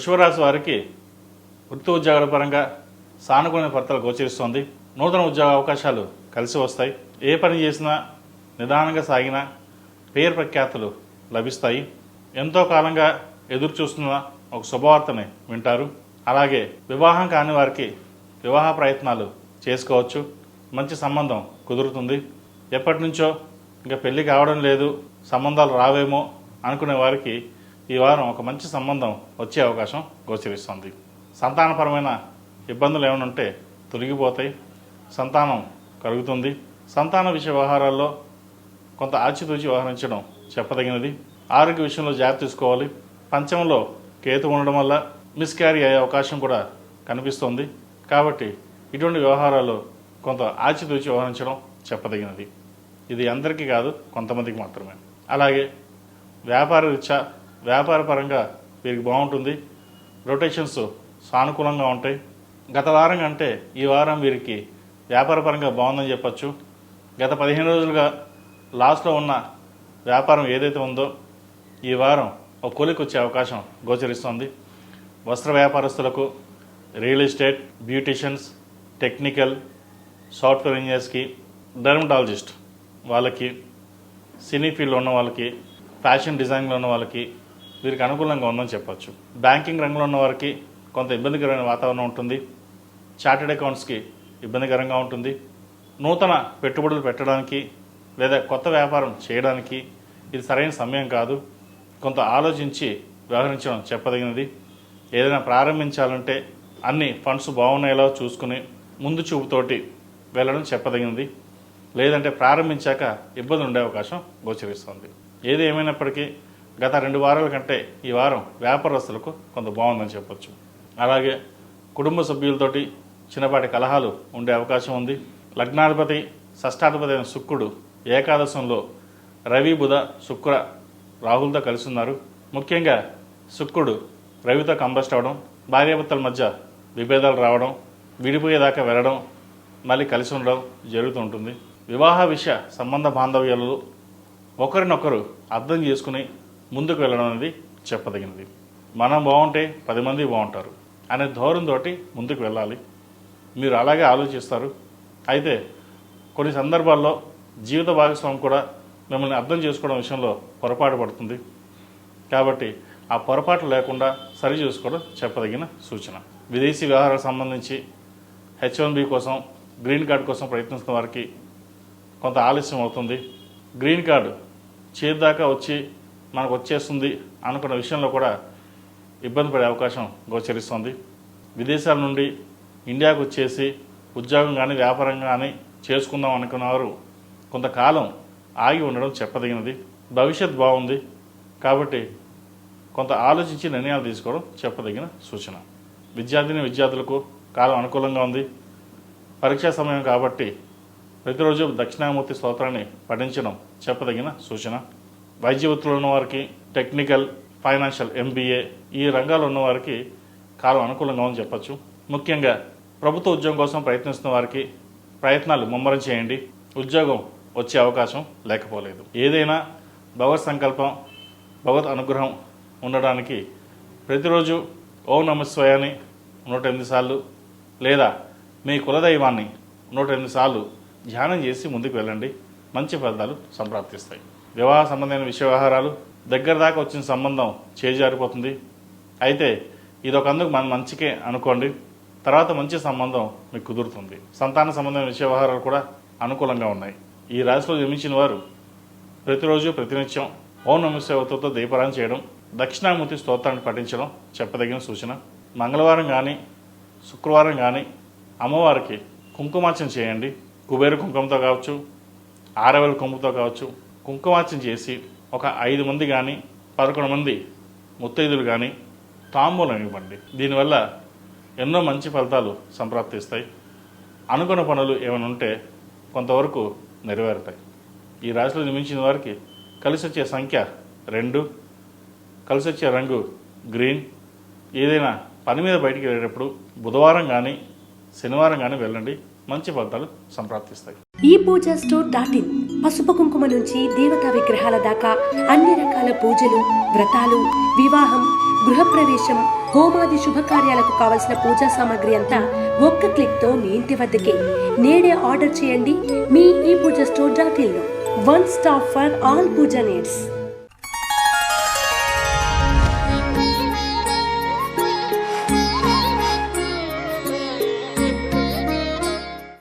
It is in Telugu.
వృషభ రాశి వారికి వృత్తి ఉద్యోగాల పరంగా సానుకూల ఫలితాలు గోచరిస్తోంది. నూతన ఉద్యోగ అవకాశాలు కలిసి వస్తాయి. ఏ పని చేసినా నిదానంగా సాగినా పేరు ప్రఖ్యాతులు లభిస్తాయి. ఎంతో కాలంగా ఎదురు చూస్తున్న ఒక శుభవార్తని వింటారు. అలాగే వివాహం కాని వారికి వివాహ ప్రయత్నాలు చేసుకోవచ్చు. మంచి సంబంధం కుదురుతుంది. ఎప్పటి నుంచో ఇంకా పెళ్లి కావడం లేదు, సంబంధాలు రావేమో అనుకునే వారికి ఈ వారం ఒక మంచి సంబంధం వచ్చే అవకాశం గోచరిస్తుంది. సంతానపరమైన ఇబ్బందులు ఏమైనా ఉంటే తొలగిపోతాయి. సంతానం కలుగుతుంది. సంతాన విషయ వ్యవహారాల్లో కొంత ఆచితూచి వ్యవహరించడం చెప్పదగినది. ఆరోగ్య విషయంలో జాగ్రత్త తీసుకోవాలి. పంచమంలో కేతు ఉండడం వల్ల మిస్క్యారీ అయ్యే అవకాశం కూడా కనిపిస్తుంది. కాబట్టి ఇటువంటి వ్యవహారాల్లో కొంత ఆచితూచి వ్యవహరించడం చెప్పదగినది. ఇది అందరికీ కాదు, కొంతమందికి మాత్రమే. అలాగే వ్యాపార రీత్యా వ్యాపార పరంగా వీరికి బాగుంటుంది. రొటేషన్స్ సానుకూలంగా ఉంటాయి. గత వారం కంటే ఈ వారం వీరికి వ్యాపార పరంగా బాగుందని చెప్పచ్చు. గత 15 రోజులుగా లాస్లో ఉన్న వ్యాపారం ఏదైతే ఉందో ఈ వారం ఒక కొలికి వచ్చే అవకాశం గోచరిస్తుంది. వస్త్ర వ్యాపారస్తులకు, real estate, beauticians, technical, software ఇంజనీర్స్కి, డెర్మటాలజిస్ట్ వాళ్ళకి, సినీ ఫీల్డ్లో ఉన్న వాళ్ళకి, ఫ్యాషన్ డిజైన్లో ఉన్న వాళ్ళకి వీరికి అనుకూలంగా ఉందని చెప్పచ్చు. బ్యాంకింగ్ రంగంలో ఉన్న వారికి కొంత ఇబ్బందికరమైన వాతావరణం ఉంటుంది. చార్టెడ్ అకౌంట్స్కి ఇబ్బందికరంగా ఉంటుంది. నూతన పెట్టుబడులు పెట్టడానికి లేదా కొత్త వ్యాపారం చేయడానికి ఇది సరైన సమయం కాదు. కొంత ఆలోచించి వ్యవహరించడం చెప్పదగినది. ఏదైనా ప్రారంభించాలంటే అన్ని ఫండ్స్ బాగున్నాయో చూసుకుని ముందు చూపుతోటి వెళ్ళడం చెప్పదగినది. లేదంటే ప్రారంభించాక ఇబ్బంది ఉండే అవకాశం గోచరిస్తుంది. ఏది ఏమైనప్పటికీ గత 2 వారాల కంటే ఈ వారం వ్యాపారస్తులకు కొంత బాగుందని చెప్పచ్చు. అలాగే కుటుంబ సభ్యులతోటి చిన్నపాటి కలహాలు ఉండే అవకాశం ఉంది. లగ్నాధిపతి, షష్టాధిపతి అయిన శుక్రుడు ఏకాదశంలో రవి, బుధ, శుక్ర, రాహులతో కలిసి ఉన్నారు. ముఖ్యంగా శుక్రుడు రవితో కంబస్ట్ అవ్వడం, భార్యాభర్తల మధ్య విభేదాలు రావడం, విడిపోయేదాకా వెళ్ళడం, మళ్ళీ కలిసి ఉండడం జరుగుతుంటుంది. వివాహ విషయ సంబంధ బాంధవ్యాలలో ఒకరినొకరు అర్థం చేసుకుని ముందుకు వెళ్ళడం అనేది చెప్పదగినది. మనం బాగుంటే 10 మంది బాగుంటారు అనే ధోరణితో ముందుకు వెళ్ళాలి. మీరు అలాగే ఆలోచిస్తారు. అయితే కొన్ని సందర్భాల్లో జీవిత భాగస్వామి కూడా మిమ్మల్ని అర్థం చేసుకోవడం విషయంలో పొరపాటు పడుతుంది. కాబట్టి ఆ పొరపాటు లేకుండా సరి చేసుకోవడం చెప్పదగిన సూచన. విదేశీ వ్యవహారాలకు సంబంధించి H1B కోసం, గ్రీన్ కార్డు కోసం ప్రయత్నిస్తున్న వారికి కొంత ఆలస్యం అవుతుంది. గ్రీన్ కార్డు చేద్దాకా వచ్చి మనకు వచ్చేస్తుంది అనుకున్న విషయంలో కూడా ఇబ్బంది పడే అవకాశం గోచరిస్తుంది. విదేశాల నుండి ఇండియాకు వచ్చేసి ఉద్యోగం కానీ వ్యాపారం కానీ చేసుకుందాం అనుకున్నవారు కొంతకాలం ఆగి ఉండడం చెప్పదగినది. భవిష్యత్ బాగుంది కాబట్టి కొంత ఆలోచించి నిర్ణయాలు తీసుకోవడం చెప్పదగిన సూచన. విద్యార్థులకు కాలం అనుకూలంగా ఉంది. పరీక్షా సమయం కాబట్టి ప్రతిరోజు దక్షిణామూర్తి స్తోత్రాన్ని పఠించడం చెప్పదగిన సూచన. వైద్య వృత్తిలో ఉన్నవారికి, టెక్నికల్, ఫైనాన్షియల్, MBA ఈ రంగాల్లో ఉన్నవారికి కాలం అనుకూలంగా ఉందని చెప్పచ్చు. ముఖ్యంగా ప్రభుత్వ ఉద్యోగం కోసం ప్రయత్నిస్తున్న వారికి ప్రయత్నాలు ముమ్మరం చేయండి. ఉద్యోగం వచ్చే అవకాశం లేకపోలేదు. ఏదైనా భగవత్ సంకల్పం, భగవత్ అనుగ్రహం ఉండడానికి ప్రతిరోజు ఓం నమః శివాయని 108 సార్లు లేదా మీ కులదైవాన్ని 108 సార్లు ధ్యానం చేసి ముందుకు వెళ్ళండి. మంచి ఫలితాలు సంప్రాప్తిస్తాయి. వివాహ సంబంధమైన విషయ వ్యవహారాలు దగ్గర దాకా వచ్చిన సంబంధం చేజారిపోతుంది. అయితే ఇదొకందుకు మన మంచికే అనుకోండి. తర్వాత మంచి సంబంధం మీకు కుదురుతుంది. సంతాన సంబంధమైన విషయ వ్యవహారాలు కూడా అనుకూలంగా ఉన్నాయి. ఈ రాశిలో జన్మించిన వారు ప్రతిరోజు ప్రతినిత్యం ఓం నమః శివాయతో దీపారాధన చేయడం, దక్షిణామూర్తి స్తోత్రాన్ని పఠించడం చెప్పదగిన సూచన. మంగళవారం కానీ శుక్రవారం కానీ అమ్మవారికి కుంకుమార్చన చేయండి. కుబేర కుంకుమతో కావచ్చు, ఆరవెల కుంకుమతో కావచ్చు. కుంకుమార్చన చేసి ఒక 5 మంది కానీ 11 మంది ముత్తైదులు కానీ తాంబూలం ఇవ్వండి. దీనివల్ల ఎన్నో మంచి ఫలితాలు సంప్రాప్తిస్తాయి. అనుకున్న పనులు ఏమైనా ఉంటే కొంతవరకు నెరవేరుతాయి. ఈ రాశిలో జన్మించిన వారికి కలిసి వచ్చే సంఖ్య 2, కలిసి వచ్చే రంగు గ్రీన్. ఏదైనా పని మీద బయటికి వెళ్ళేటప్పుడు బుధవారం కానీ శనివారం కానీ వెళ్ళండి. మంచి ఫలితాలు సంప్రాప్తిస్తాయి. ఈ పూజ స్టోర్.in పసుపు కుంకుమ నుంచి దేవతా విగ్రహాల దాకా అన్ని రకాల పూజలు, వ్రతాలు, వివాహం, గృహప్రవేశం, హోమాది శుభకార్యాలకు కావలసిన పూజా సామాగ్రి అంతా ఒక్క క్లిక్తో మీ ఇంటి వద్దకే. నేడే ఆర్డర్ చేయండి మీ ఈ పూజా స్టోర్ .in లో. One stop for all pooja needs.